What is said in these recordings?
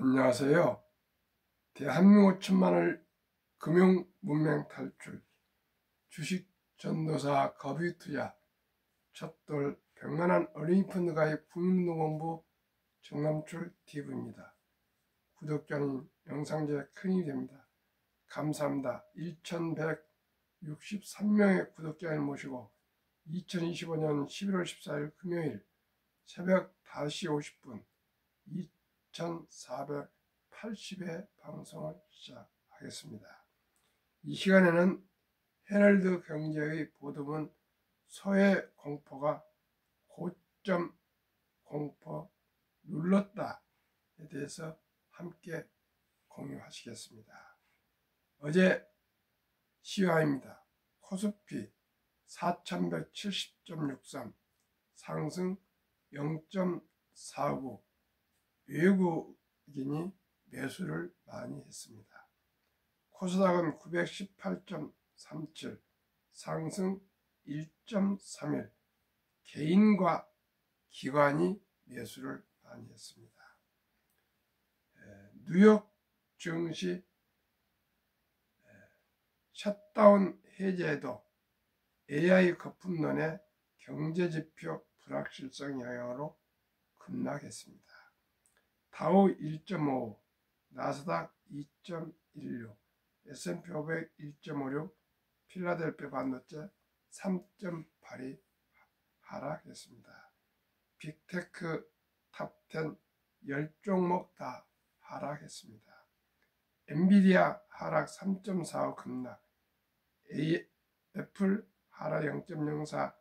안녕하세요. 대한민국 천만을 금융 문맹 탈출, 주식 전도사 거비 투자, 첫돌 100만원 어린이 펀드 가입 국민운동본부 정남출 TV입니다. 구독자님 영상제 큰 힘이 됩니다. 감사합니다. 1163명의 구독자를 모시고 2025년 11월 14일 금요일 새벽 5시 50분 2480회 방송을 시작하겠습니다. 이 시간에는 헤럴드 경제의 보도문 소외 공포가 고점 공포 눌렀다에 대해서 함께 공유하시겠습니다. 어제 시황입니다. 코스피 4170.63 상승 0.49 외국인이 매수를 많이 했습니다. 코스닥은 918.37 상승 1.31 개인과 기관이 매수를 많이 했습니다. 뉴욕 증시 셧다운 해제에도 AI 거품론의 경제지표 불확실성 영향으로 급락했습니다. 다우 1.55, 나스닥 2.16, S&P 500 1.56, 필라델피아 반도체 3.82 하락했습니다. 빅테크 탑10 10종목 다 하락했습니다. 엔비디아 하락 3.45 급락, 애플 하락 0.04,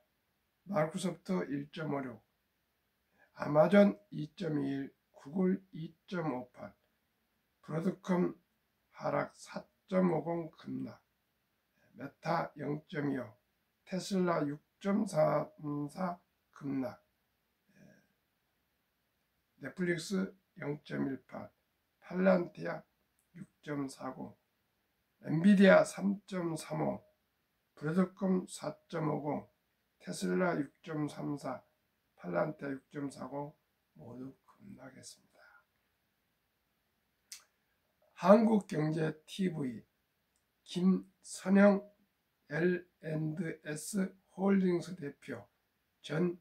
마이크로소프트 1.56, 아마존 2.21, 구글 2.58, 브로드컴 하락 4.50 급락, 메타 0.25, 테슬라 6.34 급락, 넷플릭스 0.18, 팔란티아 6.40, 엔비디아 3.35, 브로드컴 4.50, 테슬라 6.34, 팔란티아 6.40 모두 급락했습니다. 한국경제TV 김선영 L&S 홀딩스 대표, 전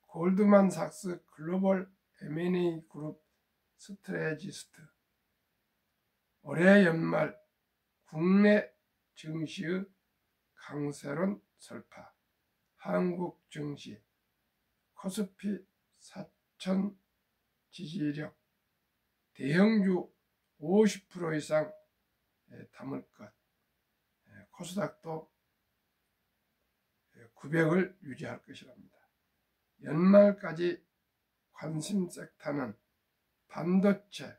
골드만삭스 글로벌 M&A 그룹 스트레지스트, 올해 연말 국내 증시의 강세론 설파, 한국 증시 코스피 4천 지지력 대형주 50% 이상 담을 것, 코스닥도 900을 유지할 것이랍니다. 연말까지 관심 섹터는 반도체,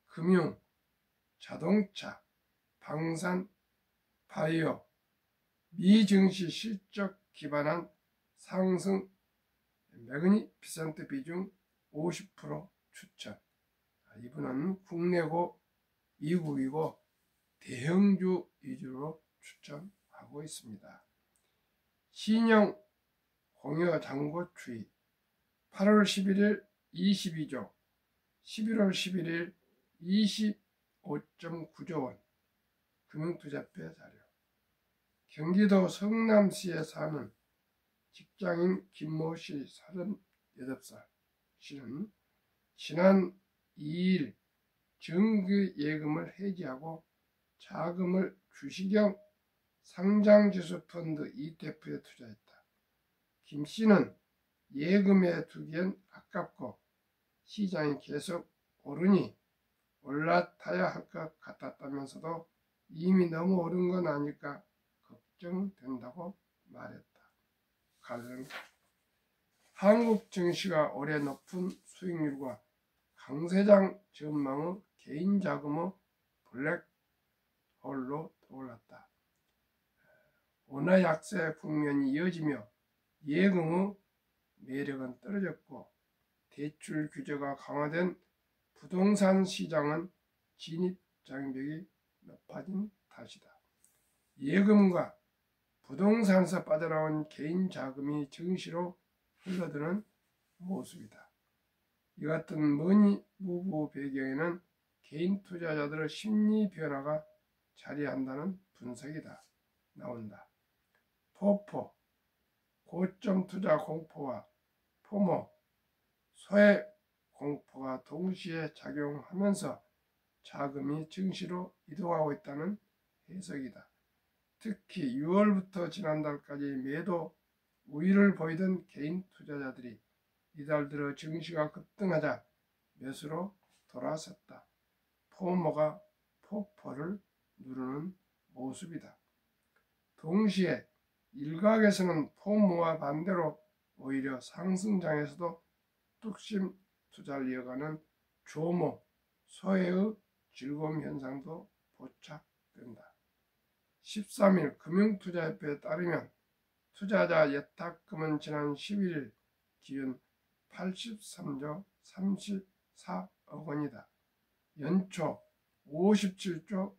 금융, 자동차, 방산, 바이오, 미증시 실적 기반한 상승 매그니피센트 비중 50% 추천. 이분은 국내고 미국이고 대형주 위주로 추천하고 있습니다. 신용 공여 잔고 추이 8월 11일 22조, 11월 11일 25.9조 원 금융투자회 자료. 경기도 성남시에 사는 직장인 김모씨 38살 씨는 지난 2일 정기예금을 해지하고 자금을 주식형 상장지수펀드 ETF에 투자했다. 김 씨는 예금에 두기엔 아깝고 시장이 계속 오르니 올라타야 할 것 같았다면서도 이미 너무 오른 건 아닐까 걱정된다고 말했다. 한국 증시가 올해 높은 수익률과 강세장 전망의 개인 자금의 블랙홀로 떠올랐다. 원화 약세 국면이 이어지며 예금의 매력은 떨어졌고 대출 규제가 강화된 부동산 시장은 진입 장벽이 높아진 탓이다. 예금과 부동산에서 빠져나온 개인 자금이 증시로 흘러드는 모습이다. 이 같은 머니 무브 배경에는 개인 투자자들의 심리 변화가 자리한다는 분석이다. 나온다. 포포, 고점 투자 공포와 포모, 소액 공포가 동시에 작용하면서 자금이 증시로 이동하고 있다는 해석이다. 특히 6월부터 지난달까지 매도 우위를 보이던 개인 투자자들이 이달 들어 증시가 급등하자 매수로 돌아섰다. 포모가 포포를 누르는 모습이다. 동시에 일각에서는 포모와 반대로 오히려 상승장에서도 뚝심 투자를 이어가는 조모, 소외의 즐거움 현상도 포착된다. 13일 금융투자협회에 따르면 투자자 예탁금은 지난 11일 기준 83조 34억 원이다. 연초 57조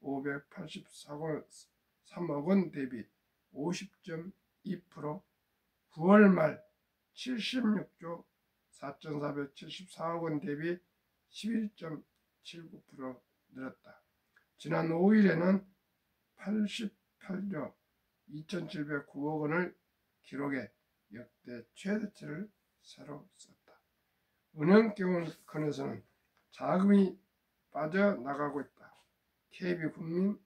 584억 원 대비 50.2%, 9월 말 76조 4,474억 원 대비 11.79% 늘었다. 지난 5일에는 88조 2,709억 원을 기록해 역대 최대치를 새로 썼다. 은행권에서는 자금이 빠져나가고 있다. KB국민,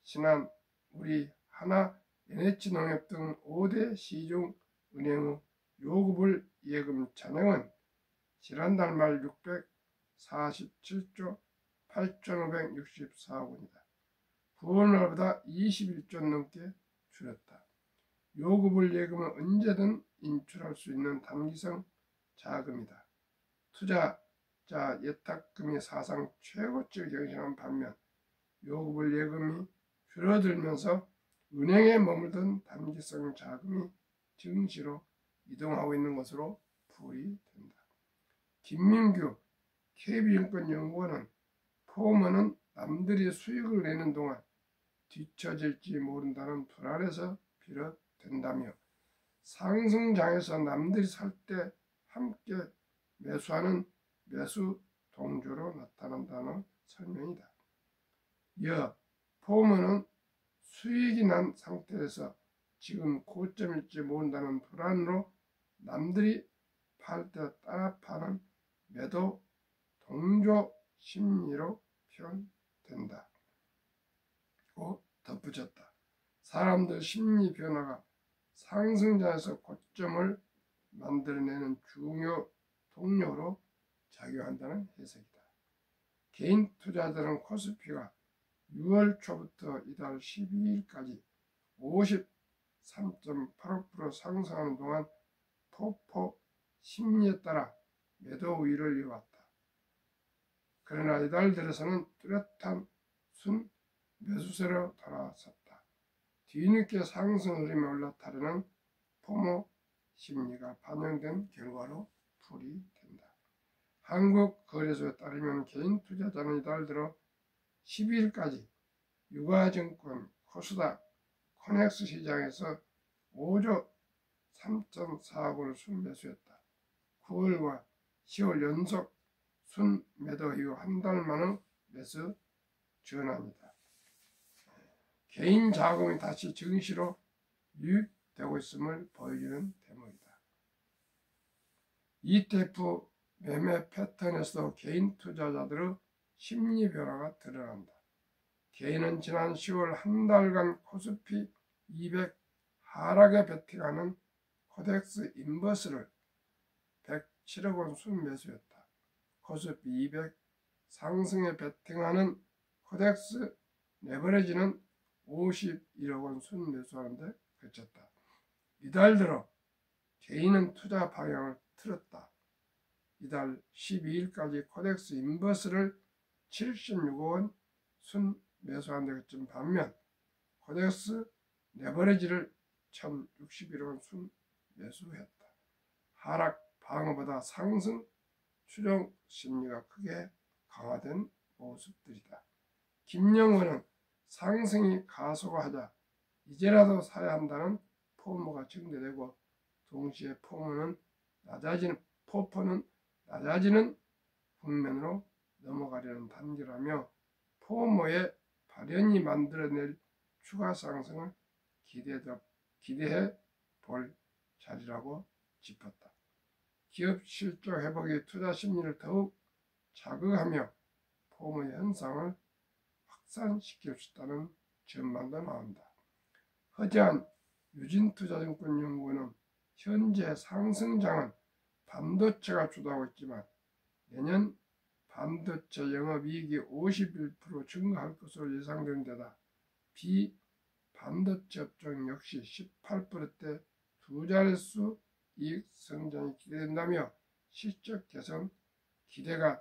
신한, 우리, 하나, NH농협 등 5대 시중 은행의 요구불 예금 잔액은 지난달 말 647조 8,564억 원이다. 9월 말보다 21조 넘게 줄였다. 요구불 예금은 언제든 인출할 수 있는 단기성 자금이다. 투자자 예탁금이 사상 최고치를 경신한 반면 요구불 예금이 줄어들면서 은행에 머물던 단기성 자금이 증시로 이동하고 있는 것으로 풀이된다. 김민규 KB증권연구원은 포모는 남들이 수익을 내는 동안 뒤처질지 모른다는 불안에서 비롯된다며 상승장에서 남들이 살 때 함께 매수하는 매수 동조로 나타난다는 설명이다. 이어 포모는 수익이 난 상태에서 지금 고점일지 모른다는 불안으로 남들이 팔 때 따라 파는 매도 동조 심리로 표현된다. 고 덧붙였다. 사람들 심리 변화가 상승장에서 고점을 만들어내는 중요 동력으로 작용한다는 해석이다. 개인 투자자들은 코스피가 6월 초부터 이달 12일까지 53.85% 상승하는 동안 포포 심리에 따라 매도 우위를 이어왔다. 그러나 이달 들어서는 뚜렷한 순 매수세로 돌아섰다. 뒤늦게 상승 흐름에 올라타려는 포모 심리가 반영된 결과로 풀이된다. 한국거래소에 따르면 개인 투자자는 이달 들어 12일까지 유가증권, 코스닥, 코넥스 시장에서 5조 3,400억 원을 순매수했다. 9월과 10월 연속 순매도 이후 한 달 만의 매수 전환이다. 개인 자금이 다시 증시로 유입되고 있음을 보여주는 대목이다. ETF 매매 패턴에서도 개인 투자자들의 심리 변화가 드러난다. 개인은 지난 10월 한 달간 코스피 200 하락에 베팅하는 코덱스 인버스를 107억 원 순매수했다. 코스피 200 상승에 베팅하는 코덱스 레버리지는 51억 원 순매수하는데 그쳤다. 이달 들어 개인은 투자 방향을 틀었다. 이달 12일까지 코덱스 인버스를 76억 원 순매수한 데 그친 반면 코덱스 레버리지를 1,061억 원 순매수했다. 하락 방어보다 상승 추종 심리가 크게 강화된 모습들이다. 김영호는 상승이 가속화하자 이제라도 사야 한다는 포모가 증대되고 동시에 포포는 낮아지는 국면으로 넘어가려는 단계라며 포모의 발현이 만들어낼 추가 상승을 기대해 볼 자리라고 짚었다. 기업 실적 회복이 투자 심리를 더욱 자극하며 포모 현상을 확산시킬 수 있다는 전망도 나온다. 허재한 유진투자증권연구원은 현재 상승장은 반도체가 주도하고 있지만 내년 반도체 영업이익이 51% 증가할 것으로 예상되는 데다 비반도체 업종 역시 18%대 두 자릿수 이익 성장이 기대된다며 실적 개선 기대가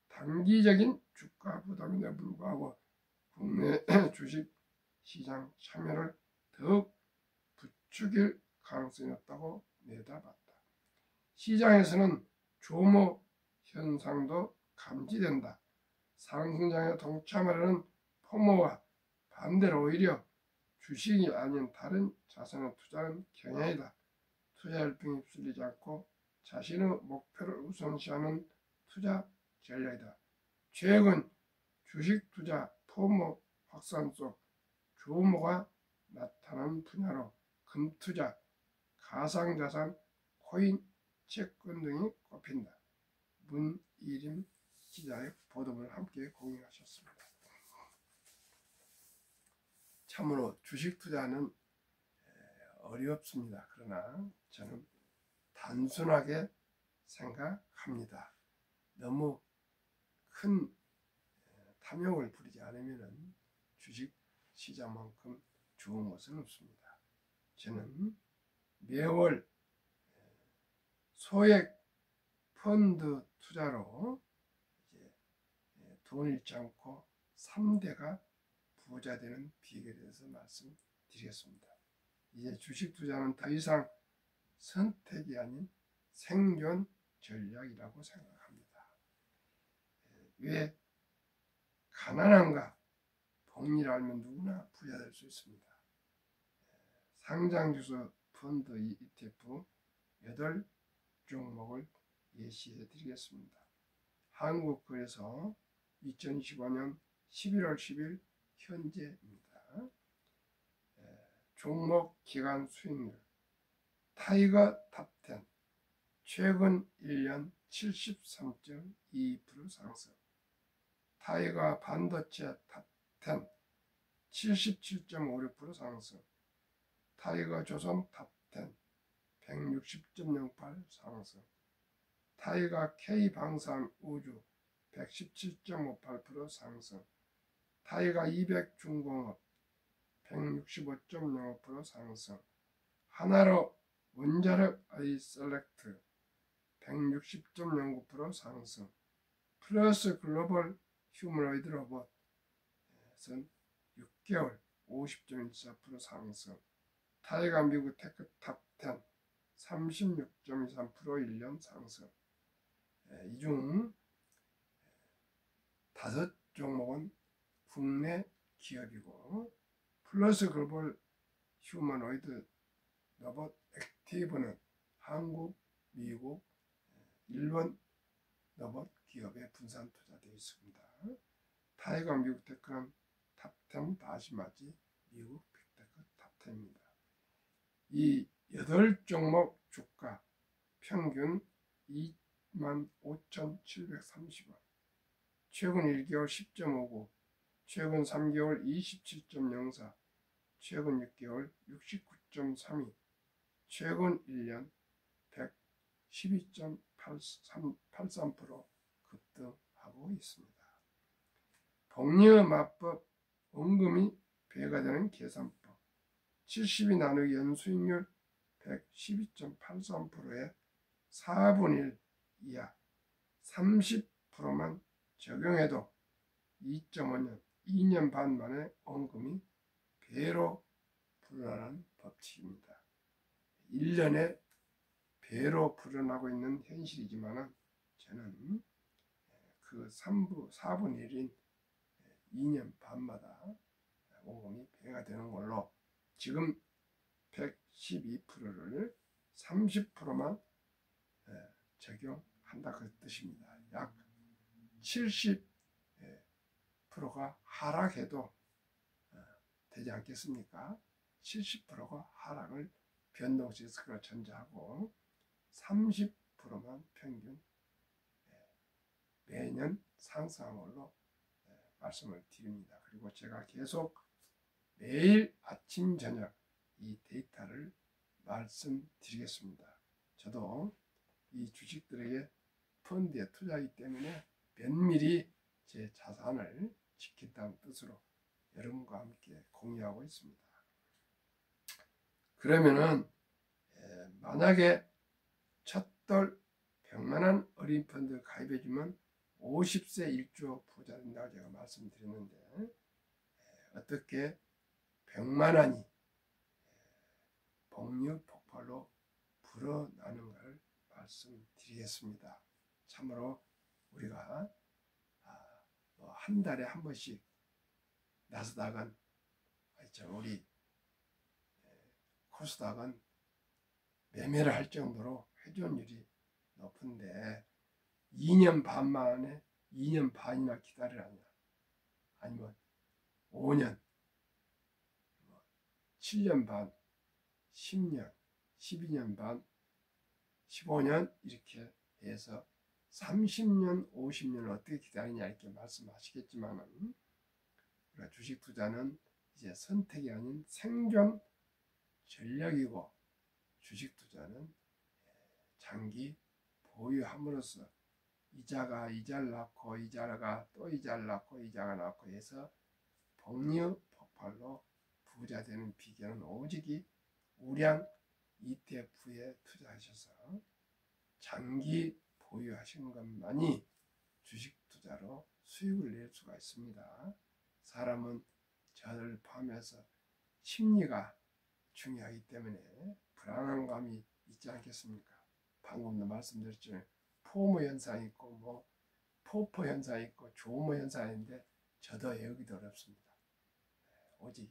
단기적인 주가 부담에도 불구하고 국내 주식 시장 참여를 더욱 부추길 가능성이 높다고 내다봤다. 시장에서는 조모 현상도 감지된다. 상승장에 동참하려는 포모와 반대로 오히려 주식이 아닌 다른 자산에 투자하는 경향이다. 투자 열풍에 휩쓸리지 않고 자신의 목표를 우선시하는 투자 전략이다. 최근 주식 투자 포모 확산 속 조모가 나타난 분야로 금투자, 가상자산, 코인, 채권 등이 꼽힌다. 문일임 기자의 보도를 함께 공유하셨습니다. 참으로 주식 투자는 어렵습니다. 그러나 저는 단순하게 생각합니다. 너무 큰 탐욕을 부리지 않으면 주식 시장만큼 좋은 것은 없습니다. 저는 매월 소액 펀드 투자로 이제 돈을 잃지 않고 3대가 부자 되는 비결에 대해서 말씀드리겠습니다. 이제 주식 투자는 더 이상 선택이 아닌 생존 전략이라고 생각합니다. 왜 가난한가? 복리를 알면 누구나 부자 될 수 있습니다. 상장주수 펀드 ETF 8종목을 예시해 드리겠습니다. 한국거래소 2025년 11월 10일 현재입니다. 종목 기간 수익률 타이거 탑10 최근 1년 73.2% 상승, 타이거 반도체 탑10 77.56% 상승, 타이거 조선 탑10 160.08% 상승, 타이거 K 방산 우주 117.58% 상승, 타이거 200 중공업 165.05% 상승, 하나로 원자력 아이셀렉트 160.09% 상승, 플러스 글로벌 휴머노이드 로봇은 6개월 50.14% 상승, 타이거 미국 테크 탑10 36.23% 1년 상승. 이 중 5종목은 국내 기업이고 플러스 글로벌 휴머노이드 로봇 액티브는 한국, 미국, 일본 로봇 기업에 분산 투자되어 있습니다. 타이거 미국 테크는 탑10 다시마지 미국 빅테크 탑10입니다. 이 8종목 주가 평균 25,730원, 최근 1개월 10.59, 최근 3개월 27.04, 최근 6개월 69.32, 최근 1년 112.83% 급등하고 있습니다. 복리의 마법 원금이 배가 되는 계산법 70이 나누기 연수익률 112.83%에 4분의 1 이하 30%만 적용해도 2.5년 2년 반 만에 원금이 배로 불어나는 법칙입니다. 1년에 배로 불어나고 있는 현실이지만 저는 그 4분의 1인 2년 반마다 원금이 배가 되는 걸로 지금 112%를 30%만 적용한다 그 뜻입니다. 약 70 70%가 하락해도 되지 않겠습니까? 70%가 하락을 변동시스크로 전제하고 30%만 평균 매년 상승한 걸로 말씀을 드립니다. 그리고 제가 계속 매일 아침 저녁 이 데이터를 말씀드리겠습니다. 저도 이 주식들에게 펀드에 투자하기 때문에 면밀히 제 자산을 지킨다는 뜻으로 여러분과 함께 공유하고 있습니다. 그러면은 만약에 첫돌 100만원 어린 펀드 가입해주면 50세 1조 부자 된다고 제가 말씀드렸는데 어떻게 100만원이 복류 폭발로 불어나는가를 말씀드리겠습니다. 참으로 우리가 한 달에 한 번씩 나스닥은 우리 코스닥은 매매를 할 정도로 회전율이 높은데 2년 반 만에 2년 반이나 기다리라냐, 아니면 5년, 7년 반, 10년, 12년 반, 15년 이렇게 해서 30년, 50년을 어떻게 기다리냐 이렇게 말씀하시겠지만은 우리가 주식 투자는 이제 선택이 아닌 생존 전략이고 주식 투자는 장기 보유함으로써 이자가 이자를 낳고 이자가 또 이자를 낳고 이자가 낳고 해서 복류 폭발로 부자 되는 비결은 오직 우량 ETF에 투자하셔서 장기 보유하시는 것만이 주식 투자로 수익을 낼 수가 있습니다. 사람은 저를 포함해서 심리가 중요하기 때문에 불안한 감이 있지 않겠습니까? 방금도 말씀드렸죠. 포모 현상이 있고 포포 현상이 있고 조모 현상인데 저도 외우기도 어렵습니다. 오직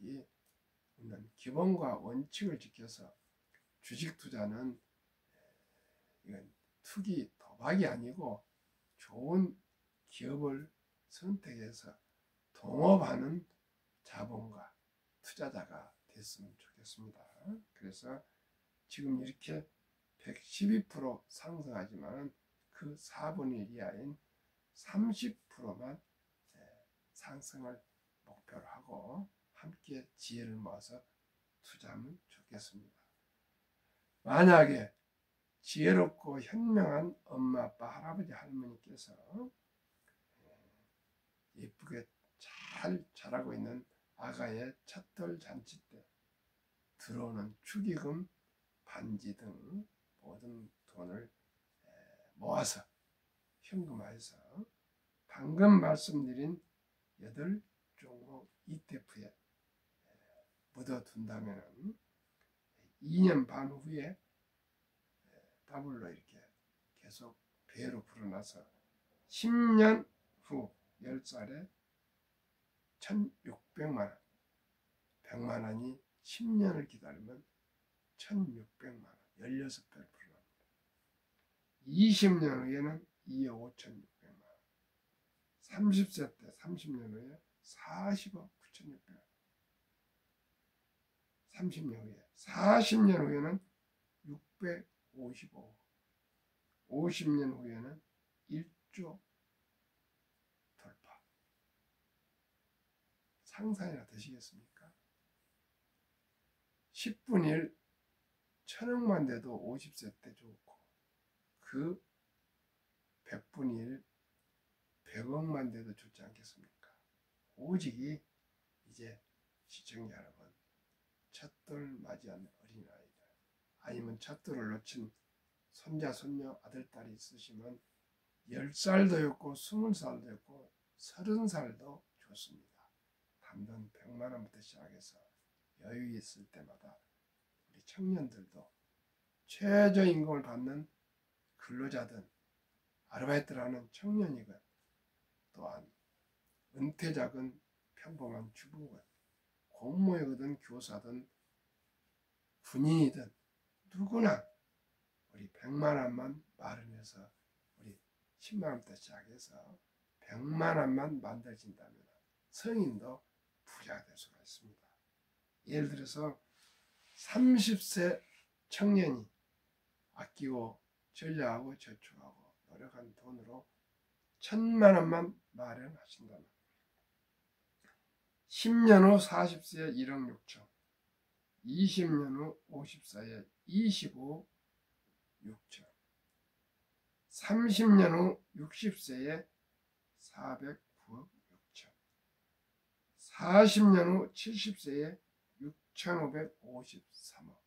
우리는 기본과 원칙을 지켜서 주식 투자는 이건 투기 도박이 아니고 좋은 기업을 선택해서 동업하는 자본가 투자자가 됐으면 좋겠습니다. 그래서 지금 이렇게 112% 상승하지만 그 4분의 1 이하인 30%만 상승을 목표로 하고 함께 지혜를 모아서 투자하면 좋겠습니다. 만약에 지혜롭고 현명한 엄마, 아빠, 할아버지, 할머니께서 예쁘게 잘 자라고 있는 아가의 첫돌 잔치 때 들어오는 축의금, 반지 등 모든 돈을 모아서 현금화해서 방금 말씀드린 8종목 ETF에 묻어둔다면 2년 반 후에 더블로 이렇게 계속 배로 불어나서 10년 후 10살에 1600만원, 100만원이 10년을 기다리면 1600만원, 16배로 불어납니다. 20년 후에는 2억 5600만원, 30세 때 30년 후에 40억 9600만원, 30년 후에 40년 후에는 655억, 50년 후에는 1조 돌파. 상상이나 되시겠습니까? 10분의 1 1000억만 돼도 50세 때 좋고 그 100분의 1 100억만 돼도 좋지 않겠습니까? 오직 이제 시청자 여러분, 첫돌 맞이한 어린아이들, 아니면 첫돌을 놓친 손자, 손녀, 아들, 딸이 있으시면 10살도 있고 20살도 있고 30살도 좋습니다. 단돈 100만원부터 시작해서 여유 있을 때마다 우리 청년들도 최저임금을 받는 근로자든 아르바이트를 하는 청년이건 또한 은퇴자건 평범한 주부건 공무원이든 교사든 군인이든 누구나 우리 100만원만 마련해서 우리 10만원부터 시작해서 100만원만 만들어진다면 성인도 부자가 될 수가 있습니다. 예를 들어서 30세 청년이 아끼고 전략하고 저축하고 노력한 돈으로 1,000만 원만 마련하신다면 10년 후 40세에 1억 6천, 20년 후 54에 25억 6천, 30년 후 60세에 409억 6천, 40년 후 70세에 6,553억.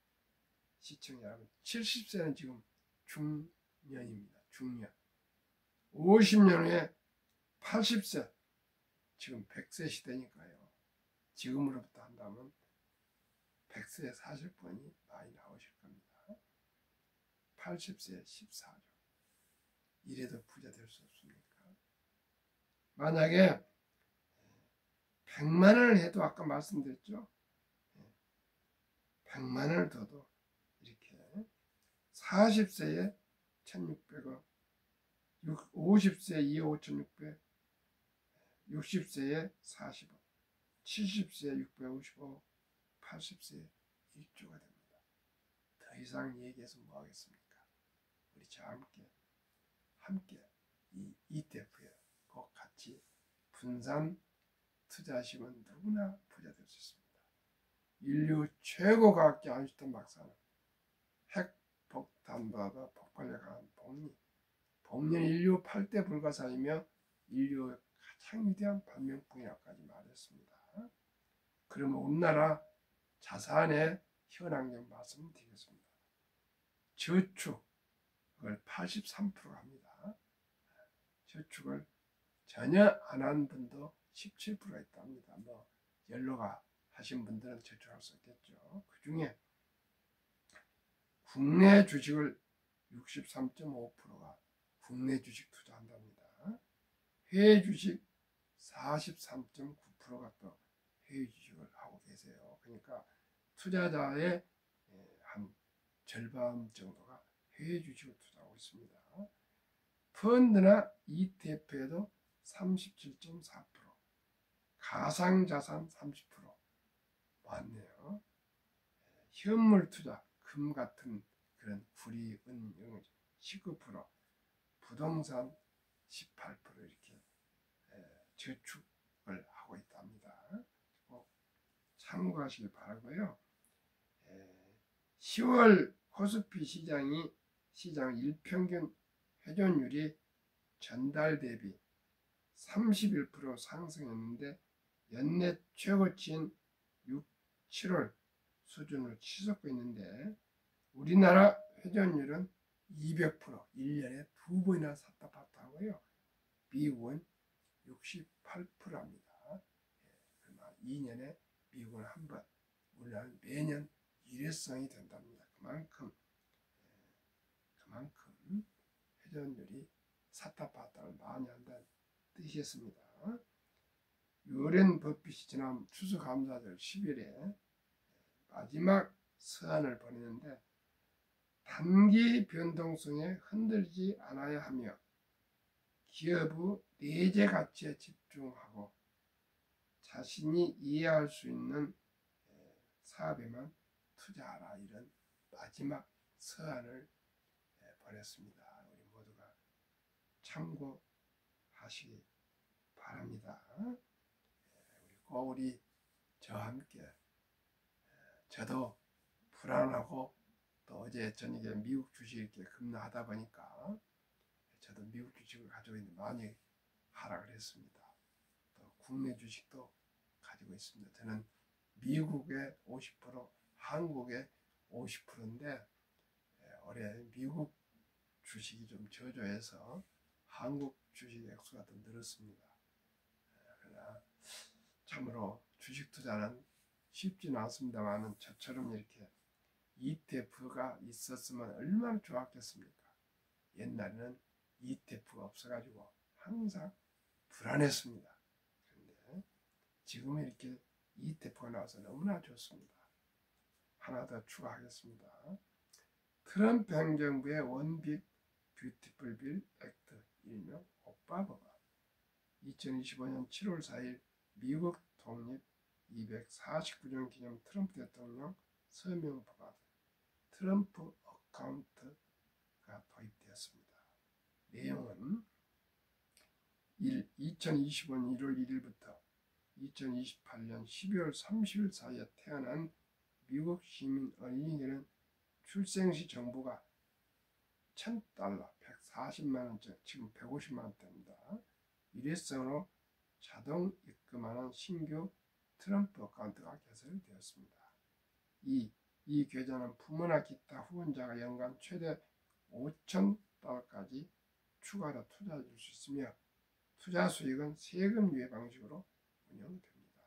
시청자 여러분, 70세는 지금 중년입니다. 중년. 50년 후에 80세, 지금 100세 시대니까요. 지금으로부터 한다면 100세에 사실 분이 많이 나오실 겁니다. 80세에 14조. 이래도 부자 될 수 없습니까? 만약에 100만 원을 해도 아까 말씀드렸죠. 100만 원을 둬도 이렇게 40세에 1,600억, 50세에 2억 5,600, 60세에 40억, 70세에 650억, 80세에 1조가 됩니다. 더 이상 얘기해서 뭐 하겠습니까? 우리 저와 함께 이 ETF에 꼭 같이 분산 투자하시면 누구나 부자 될 수 있습니다. 인류 최고 과학자 아인슈타인 박사는 핵폭탄보다 폭발력 강한 복리 인류 8대 불가사이며 인류의 가장 위대한 발명품이라고까지 말했습니다. 그러면 우리나라 자산의 현황경 말씀드리겠습니다. 저축을 83% 합니다. 저축을 전혀 안 한 분도 17%가 있답니다. 뭐 연로가 하신 분들은 저축할 수 있겠죠. 그 중에 국내 주식을 63.5%가 국내 주식 투자한답니다. 해외 주식 43.9%가 또 해외 주식을 하고 계세요. 그러니까 투자자의 한 절반 정도가 해외 주식을 투자하고 있습니다. 펀드나 ETF에도 37.4%, 가상자산 30%, 많네요. 현물 투자, 금 같은 그런 구리, 은, 영 19%, 부동산 18% 이렇게 저축을 하고 있답니다. 꼭 참고하시기 바라고요. 10월 코스피 시장 일평균 회전율이 전달 대비 31% 상승했는데 연내 최고치인 7월 수준으로 치솟고 있는데 우리나라 회전율은 200%, 1년에 2번이나 샀다 갔다 하고요. 미국은 68%입니다. 그러나 2년에 미국은 한 번, 우리나라는 매년 일회성이 된답니다. 그만큼 회전율이 샀다 갔다를 많이 한다는 뜻이었습니다. 워렌 버핏이 지난 추수감사절 10일에 마지막 서한을 보내는데 단기 변동성에 흔들리지 않아야 하며 기업의 내재 가치에 집중하고 자신이 이해할 수 있는 사업에만 투자하라, 이런 마지막 서한을 보냈습니다. 우리 모두가 참고하시기 바랍니다. 우리 저와 함께, 저도 불안하고 또 어제 저녁에 미국 주식이 이렇게 급락하다 보니까 저도 미국 주식을 가지고 있는데 많이 하락을 했습니다. 또 국내 주식도 가지고 있습니다. 저는 미국의 50%, 한국의 50%인데 올해 미국 주식이 좀 저조해서 한국 주식 액수가 더 늘었습니다. 그러나 참으로 주식 투자는 쉽지는 않습니다만 저처럼 이렇게 ETF가 있었으면 얼마나 좋았겠습니까? 옛날에는 ETF가 없어가지고 항상 불안했습니다. 그런데 지금은 이렇게 ETF가 나와서 너무나 좋습니다. 하나 더 추가하겠습니다. 트럼프 행정부의 원빅 뷰티풀 빌 액트, 일명 오빠 법안, 2025년 7월 4일 미국 독립 249주년 기념 트럼프 대통령 서명 법안 트럼프 어카운트가 도입되었습니다. 내용은 2025년 1월 1일부터 2028년 12월 30일 사이에 태어난 미국 시민 어린이들은 출생시 정부가 $1,000, 140만원째, 지금 150만원대입니다. 일회성으로 자동 입금하는 신규 트럼프 어카운트가 개설되었습니다. 이 계좌는 부모나 기타 후원자가 연간 최대 $5,000까지 추가로 투자해 줄 수 있으며 투자 수익은 세금 유예 방식으로 운영됩니다.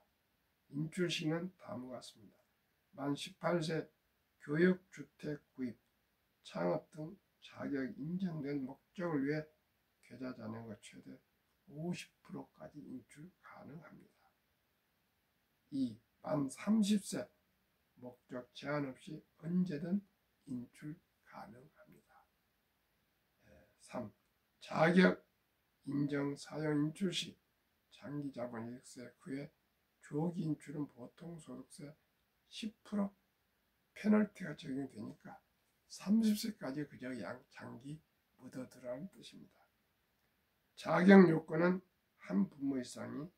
인출 시는 다음과 같습니다. 만 18세 교육, 주택 구입, 창업 등 자격 인정된 목적을 위해 계좌 잔액의 최대 50%까지 인출 가능합니다. 만 30세 목적 제한 없이 언제든 인출 가능합니다. 3. 자격 인정 사용 인출 시 장기 자본 이익세 그외 조기 인출은 보통 소득세 10% 페널티가 적용되니까 30세까지 그저 장기 묻어두라는 뜻입니다. 자격 요건은 한 부모 이상이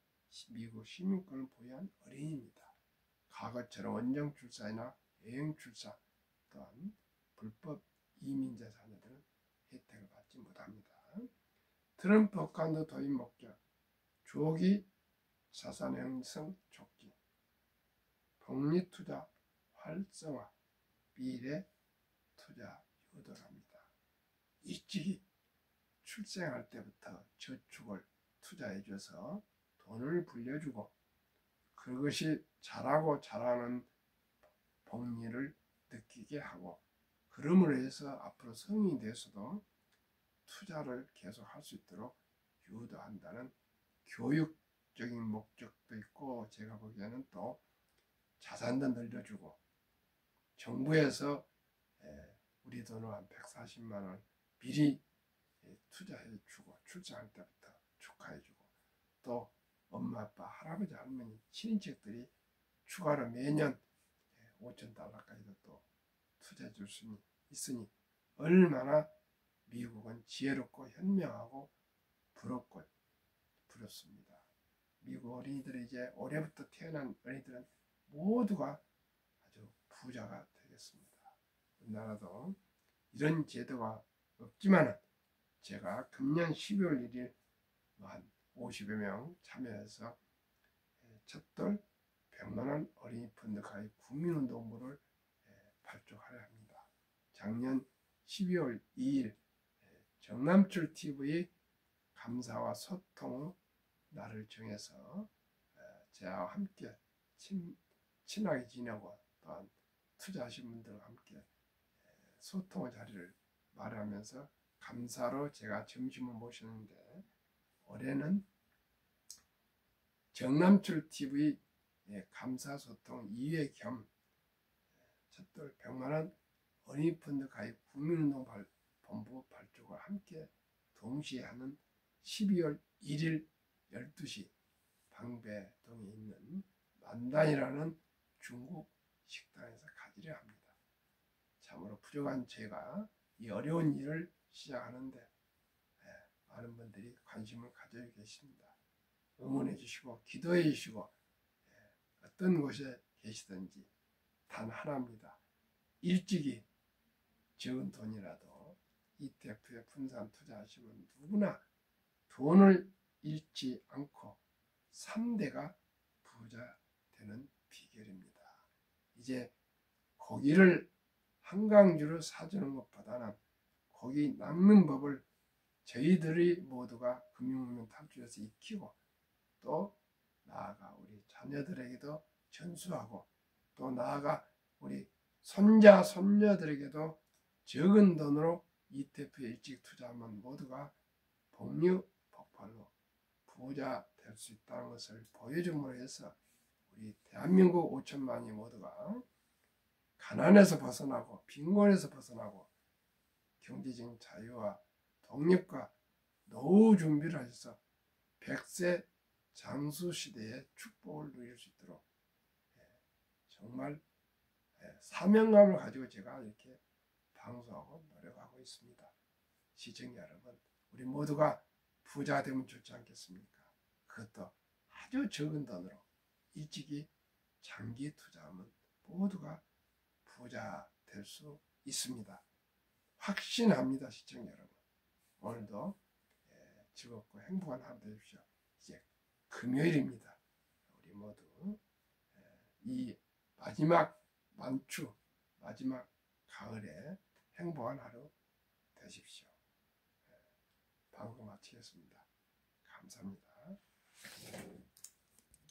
미국 시민권을 보유한 어린이입니다. 과거처럼 원정 출산이나 애행 출산 또한 불법 이민자 자녀들은 혜택을 받지 못합니다. 트럼프 어카운트 도입 목적 조기 자산 형성 촉진, 복리 투자 활성화, 미래 투자 유도합니다. 일찍이 출생할 때부터 저축을 투자해줘서 돈을 불려주고 그것이 자라고 자라는 복리를 느끼게 하고 그럼으로 해서 앞으로 성인이 돼서도 투자를 계속할 수 있도록 유도한다는 교육적인 목적도 있고 제가 보기에는 또 자산도 늘려주고 정부에서 우리 돈으로 한 140만 원 미리 투자해주고 출산할 때부터 축하해주고 또 엄마 아빠 할아버지 할머니 친인척들이 추가로 매년 $5,000까지도 또 투자해 줄 수 있으니 얼마나 미국은 지혜롭고 현명하고 부럽습니다. 미국 어린이들이 이제 올해부터 태어난 어린이들은 모두가 아주 부자가 되겠습니다. 우리나라도 이런 제도가 없지만 제가 금년 12월 1일 한 50여 명 참여해서 첫돌 100만원 어린이 펀드 가입 국민운동부를 발족하려 합니다. 작년 12월 2일 정남출 TV 감사와 소통 날을 정해서 저와 함께 친하게 지내고 또한 투자하신 분들과 함께 소통의 자리를 마련하면서 감사로 제가 점심을 모셨는데 올해는 정남출 TV 감사소통 2회 겸 첫돌 100만원 어린이 펀드 가입 국민운동 본부 발족을 함께 동시에 하는 12월 1일 12시 방배동에 있는 만단이라는 중국 식당에서 가지려 합니다. 참으로 부족한 제가 이 어려운 일을 시작하는데 많은 분들이 관심을 가지고 계십니다. 응원해 주시고 기도해 주시고 어떤 곳에 계시든지 단 하나입니다. 일찍이 적은 돈이라도 ETF에 분산 투자하시면 누구나 돈을 잃지 않고 3대가 부자 되는 비결입니다. 이제 고기를 한강주로 사주는 것보다는 고기 낚는 법을 저희들이 모두가 금융문명 탈출해서 익히고 또 나아가 우리 자녀들에게도 전수하고 또 나아가 우리 손자 손녀들에게도 적은 돈으로 ETF에 일찍 투자하면 모두가 복류 폭발로 부자 될 수 있다는 것을 보여줌으로 해서 우리 대한민국 5천만이 모두가 가난에서 벗어나고 빈곤에서 벗어나고 경제적인 자유와 독립과 노후 준비를 하셔서 100세 장수 시대의 축복을 누릴 수 있도록 정말 사명감을 가지고 제가 이렇게 방송하고 노력하고 있습니다. 시청자 여러분, 우리 모두가 부자 되면 좋지 않겠습니까? 그것도 아주 적은 돈으로 일찍이 장기 투자하면 모두가 부자 될 수 있습니다. 확신합니다, 시청자 여러분. 오늘도 즐겁고 행복한 하루 되십시오. 이제 금요일입니다. 우리 모두 이 마지막 만추, 마지막 가을에 행복한 하루 되십시오. 방송 마치겠습니다. 감사합니다.